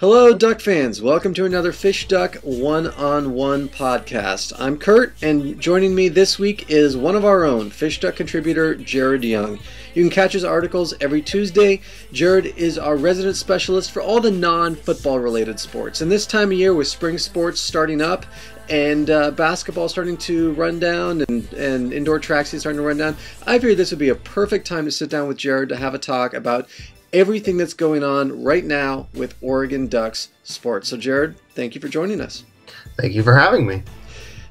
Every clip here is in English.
Hello, Duck fans. Welcome to another FishDuck one-on-one podcast. I'm Kurt, and joining me this week is one of our own, FishDuck contributor Jerod Young. You can catch his articles every Tuesday. Jerod is our resident specialist for all the non-football related sports. And this time of year, with spring sports starting up and basketball starting to run down and indoor track season starting to run down, I figured this would be a perfect time to sit down with Jerod to have a talk about everything that's going on right now with Oregon Ducks sports. So Jerod, thank you for joining us. Thank you for having me.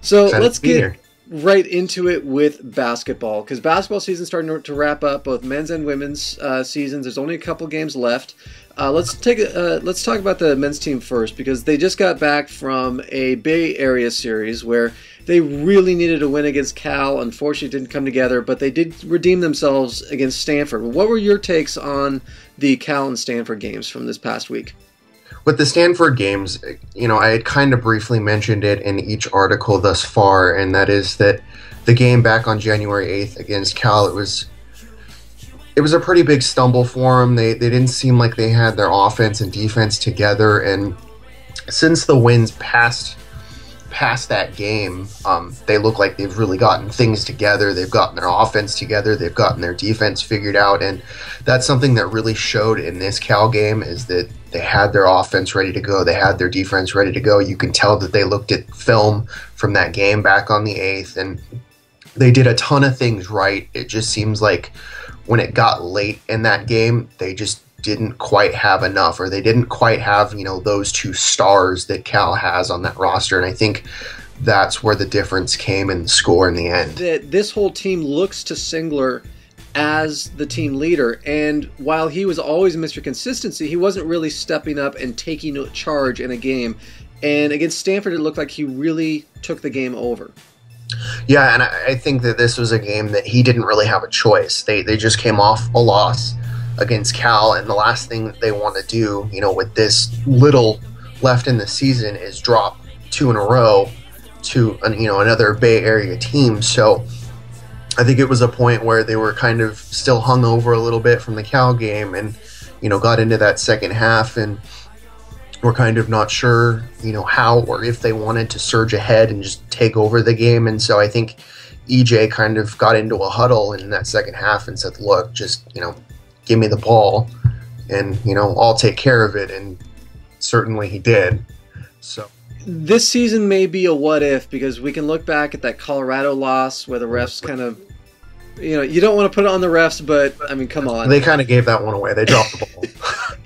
So let's get right into it with basketball, because basketball season's starting to wrap up, both men's and women's seasons. There's only a couple games left. Let's talk about the men's team first, because they just got back from a Bay Area series where they really needed a win against Cal. Unfortunately, it didn't come together, but they did redeem themselves against Stanford. What were your takes on the Cal and Stanford games from this past week? With the Stanford games, I had kind of briefly mentioned it in each article thus far, and that is that the game back on January 8th against Cal, it was a pretty big stumble for them. They didn't seem like they had their offense and defense together, and since the wins past that game, they look like they've really gotten things together. They've gotten their offense together. They've gotten their defense figured out, and that's something that really showed in this Cal game, is that they had their offense ready to go. They had their defense ready to go. You can tell that they looked at film from that game back on the 8th, and they did a ton of things right. It just seems like when it got late in that game, they just didn't quite have enough, or they didn't quite have, those two stars that Cal has on that roster. And I think that's where the difference came in the score in the end. This whole team looks to Singler as the team leader, and while he was always Mr. Consistency, he wasn't really stepping up and taking charge in a game. And against Stanford, it looked like he really took the game over. Yeah, and I think that this was a game that he didn't really have a choice. They just came off a loss against Cal, and the last thing that they want to do, with this little left in the season, is drop 2 in a row to another Bay Area team. So I think it was a point where they were kind of still hung over a little bit from the Cal game, and got into that second half and were kind of not sure how or if they wanted to surge ahead and just take over the game. And so I think EJ kind of got into a huddle in that second half and said, look, just give me the ball and I'll take care of it. And certainly he did. So this season may be a what if, because we can look back at that Colorado loss where the refs kind of, you don't want to put it on the refs, but I mean, come on. They kind of gave that one away. They dropped the ball.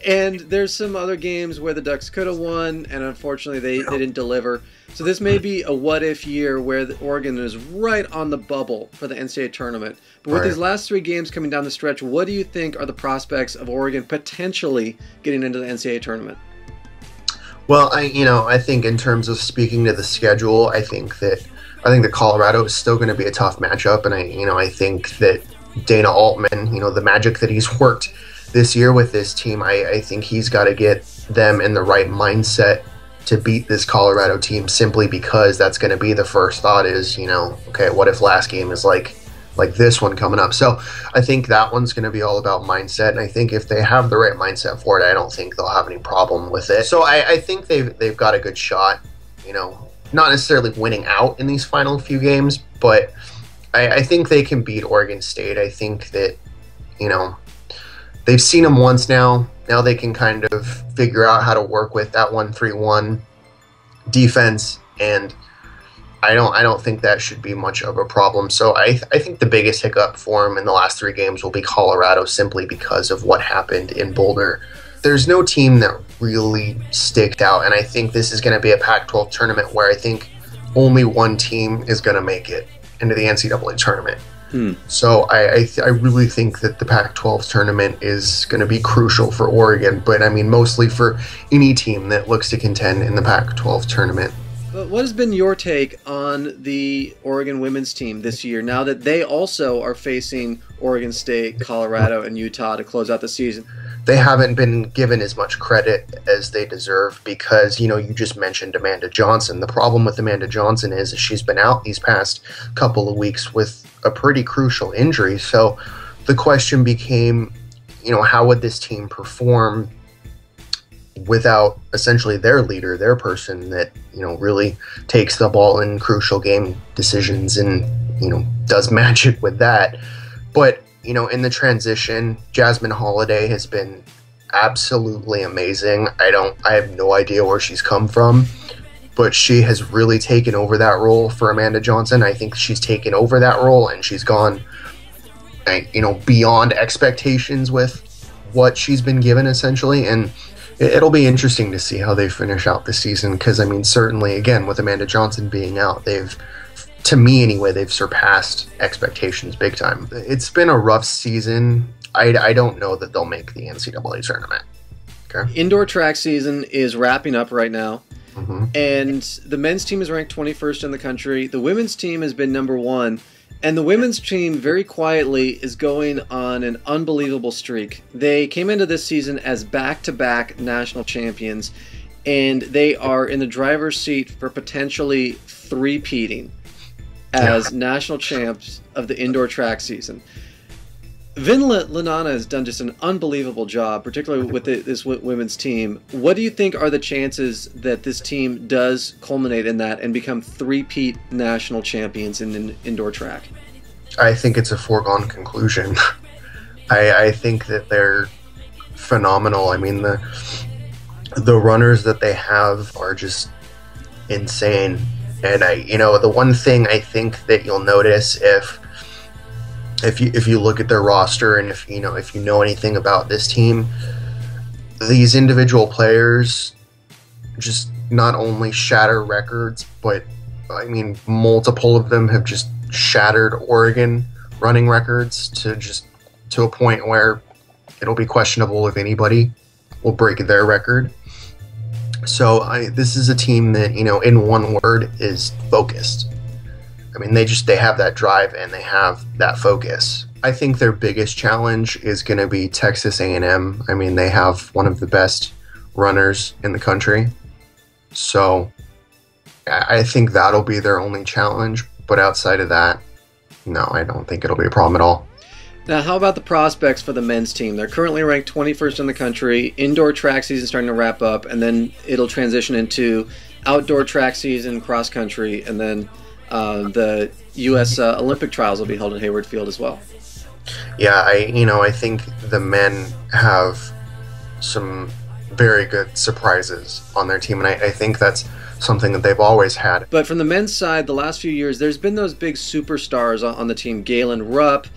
And there's some other games where the Ducks could have won, and unfortunately they didn't deliver. So this may be a what-if year where Oregon is right on the bubble for the NCAA Tournament. But with these last 3 games coming down the stretch, what do you think are the prospects of Oregon potentially getting into the NCAA Tournament? Well, I think in terms of speaking to the schedule, I think that Colorado is still going to be a tough matchup, and I think that Dana Altman, the magic that he's worked this year with this team, I think he's got to get them in the right mindset to beat this Colorado team, simply because that's going to be the first thought is, okay, what if last game is like this one coming up? So I think that one's going to be all about mindset, and I think if they have the right mindset for it, I don't think they'll have any problem with it. So I think they've got a good shot, not necessarily winning out in these final few games, but I think they can beat Oregon State. I think that, they've seen them once now. Now they can kind of figure out how to work with that 1-3-1 defense, and I don't think that should be much of a problem. So I think the biggest hiccup for them in the last 3 games will be Colorado, simply because of what happened in Boulder. There's no team that really sticked out, and I think this is going to be a Pac-12 tournament where I think only one team is going to make it into the NCAA tournament. So I really think that the Pac-12 tournament is going to be crucial for Oregon, but I mean mostly for any team that looks to contend in the Pac-12 tournament. But what has been your take on the Oregon women's team this year, now that they also are facing Oregon State, Colorado, and Utah to close out the season? They haven't been given as much credit as they deserve because, you just mentioned Amanda Johnson. The problem with Amanda Johnson is she's been out these past couple of weeks with a pretty crucial injury. So the question became, how would this team perform without essentially their leader, their person that, really takes the ball in crucial game decisions and, does magic with that. But, in the transition, Jasmine Holiday has been absolutely amazing. I have no idea where she's come from, but she has really taken over that role for Amanda Johnson. I think she's taken over that role and she's gone, beyond expectations with what she's been given essentially. And it'll be interesting to see how they finish out the season because, certainly, again, with Amanda Johnson being out, to me anyway, they've surpassed expectations big time. It's been a rough season. I don't know that they'll make the NCAA tournament. Okay. Indoor track season is wrapping up right now. Mm-hmm. And the men's team is ranked 21st in the country. The women's team has been number 1. And the women's team, very quietly, is going on an unbelievable streak. They came into this season as back-to-back national champions, and they are in the driver's seat for potentially three-peating as national champs of the indoor track season. Vinla Lanana has done just an unbelievable job, particularly with this women's team. What do you think are the chances that this team does culminate in that and become three-peat national champions in indoor track? I think it's a foregone conclusion. I think that they're phenomenal. The runners that they have are just insane. And the one thing I think that you'll notice if you look at their roster and if you know anything about this team, these individual players just not only shatter records, but multiple of them have just shattered Oregon running records to a point where it'll be questionable if anybody will break their record. So this is a team that, in one word, is focused. They have that drive and they have that focus. I think their biggest challenge is going to be Texas A&M. They have one of the best runners in the country. So I think that'll be their only challenge. But outside of that, no, I don't think it'll be a problem at all. Now, how about the prospects for the men's team? They're currently ranked 21st in the country. Indoor track season starting to wrap up, and then it'll transition into outdoor track season, cross country, and then the U.S. Olympic trials will be held in Hayward Field as well. Yeah, I think the men have some very good surprises on their team, and I think that's something that they've always had. But from the men's side, the last few years, there's been those big superstars on the team, Galen Rupp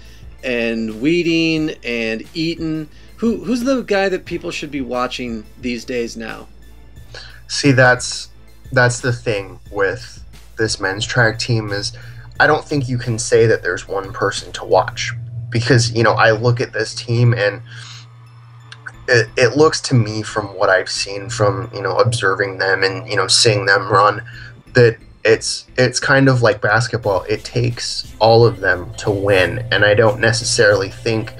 and Weeding and Eaton. Who's the guy that people should be watching these days now? See, that's the thing with this men's track team is I don't think you can say that there's one person to watch because, I look at this team and it looks to me from what I've seen from, observing them and, seeing them run that it's kind of like basketball. It takes all of them to win. And I don't necessarily think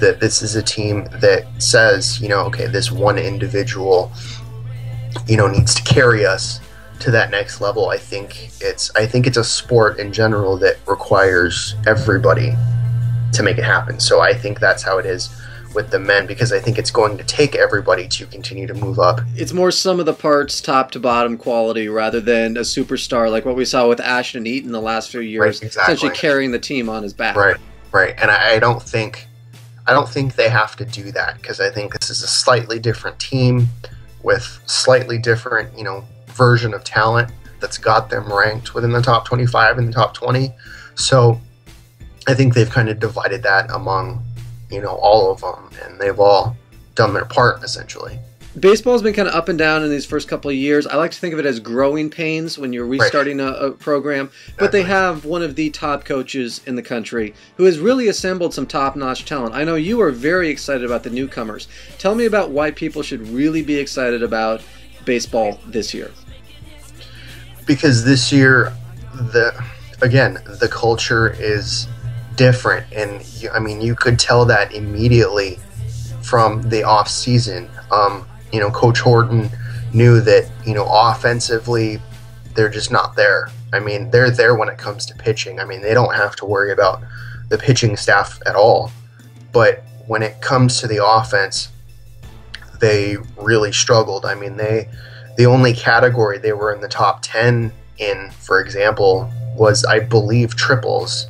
that this is a team that says, okay, this one individual, needs to carry us to that next level. I think it's a sport in general that requires everybody to make it happen. So I think that's how it is with the men, because I think it's going to take everybody to continue to move up. It's more sum of the parts, top to bottom quality, rather than a superstar like what we saw with Ashton Eaton the last few years, right, exactly. Essentially carrying the team on his back. Right. And I don't think they have to do that, because I think this is a slightly different team with slightly different, version of talent that's got them ranked within the top 25 and the top 20. So I think they've kind of divided that among, all of them, and they've all done their part, essentially. Baseball's been kind of up and down in these first couple of years. I like to think of it as growing pains when you're restarting a program, but they have one of the top coaches in the country who has really assembled some top-notch talent. I know you are very excited about the newcomers. Tell me about why people should really be excited about baseball this year. Because this year, the culture is different, and you could tell that immediately from the off season. Coach Horton knew that offensively they're just not there. They're there when it comes to pitching. They don't have to worry about the pitching staff at all. But when it comes to the offense, they really struggled. I mean, the only category they were in the top 10 in, for example, was, I believe, triples.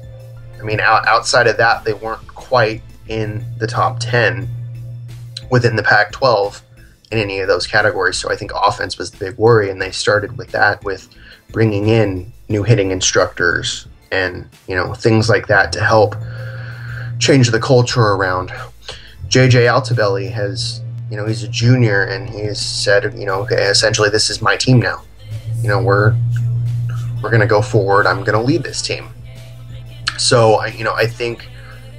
I mean, outside of that, they weren't quite in the top 10 within the Pac-12 in any of those categories. So I think offense was the big worry, and they started with that, with bringing in new hitting instructors and, things like that to help change the culture around. JJ Altobelli has, he's a junior, and he's said, okay, essentially, this is my team now. We're going to go forward. I'm going to lead this team. So, I think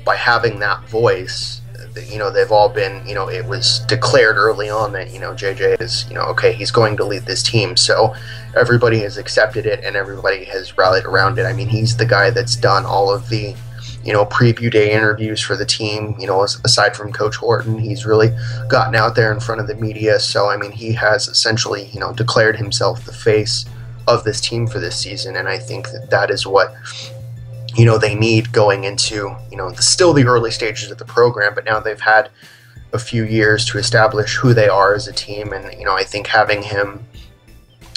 by having that voice, they've all been, it was declared early on that, JJ is, okay, he's going to lead this team. So everybody has accepted it, and everybody has rallied around it. I mean, he's the guy that's done all of the, preview day interviews for the team. Aside from Coach Horton, he's really gotten out there in front of the media. So, I mean, he has essentially, declared himself the face of this team for this season. And I think that is what, they need going into, still the early stages of the program, but now they've had a few years to establish who they are as a team. And, I think having him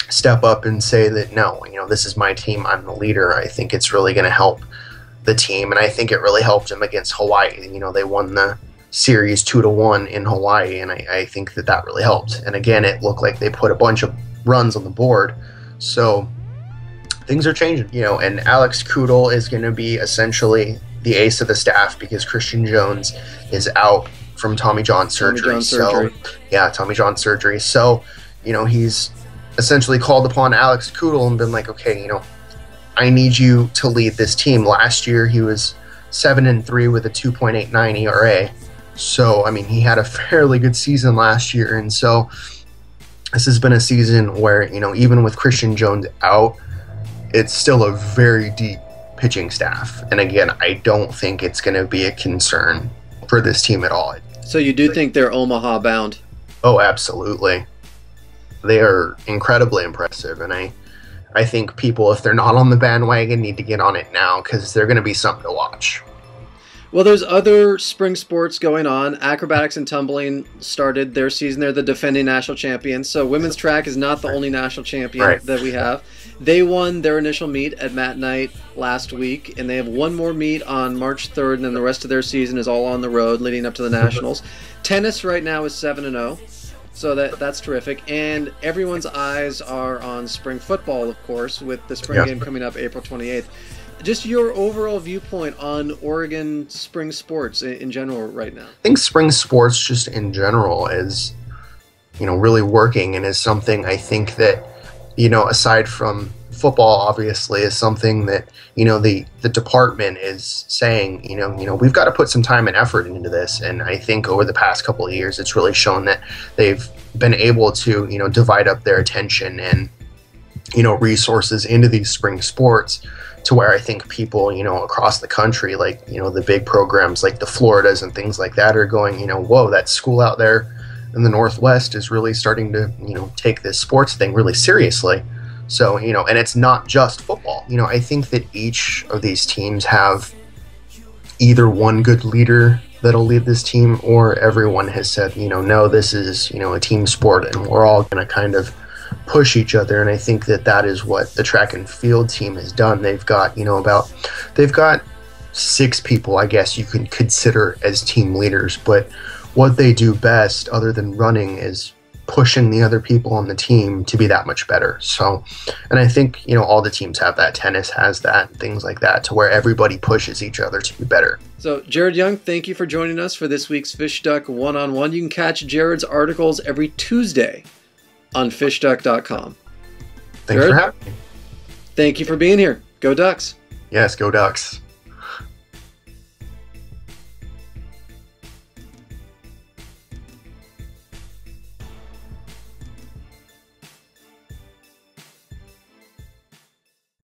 step up and say that, no, this is my team, I'm the leader, I think it's really going to help the team. And I think it really helped them against Hawaii. They won the series 2-1 in Hawaii, and I think that really helped. And again, it looked like they put a bunch of runs on the board. So things are changing, and Alex Kudel is going to be essentially the ace of the staff because Christian Jones is out from Tommy John surgery. Tommy John surgery. So, he's essentially called upon Alex Kudel and been like, okay, I need you to lead this team. Last year, he was 7-3 with a 2.89 ERA. So, I mean, he had a fairly good season last year. And so this has been a season where, even with Christian Jones out, it's still a very deep pitching staff. And again, I don't think it's going to be a concern for this team at all. So you do think they're Omaha bound? Oh, absolutely. They are incredibly impressive. And I think people, if they're not on the bandwagon, need to get on it now because they're going to be something to watch. Well, there's other spring sports going on. Acrobatics and tumbling started their season. They're the defending national champions. So women's track is not the only national champion that we have. They won their initial meet at Matt Knight last week, and they have one more meet on March 3rd, and then the rest of their season is all on the road leading up to the Nationals. Tennis right now is 7-0, so that's terrific. And everyone's eyes are on spring football, of course, with the spring game coming up April 28th. Just your overall viewpoint on Oregon spring sports in general right now. I think spring sports just in general is, really working, and is something I think that, aside from football, obviously, is something that, the department is saying, we've got to put some time and effort into this. And I think over the past couple of years, it's really shown that they've been able to, divide up their attention and, resources into these spring sports, to where I think people, across the country, like, the big programs like the Floridas and things like that are going, whoa, that school out there in the Northwest is really starting to, take this sports thing really seriously. So, and it's not just football. I think that each of these teams have either one good leader that'll lead this team, or everyone has said, no, this is, a team sport, and we're all going to kind of push each other. And I think that is what the track and field team has done. They've got, they've got 6 people, I guess you can consider as team leaders, but what they do best other than running is pushing the other people on the team to be that much better. So, and I think, all the teams have that. Tennis has that, things like that, to where everybody pushes each other to be better. So, Jerod Young, thank you for joining us for this week's FishDuck One-on-One. You can catch Jerod's articles every Tuesday on FishDuck.com. Thanks for having me. Thank you for being here. Go Ducks. Yes, go Ducks.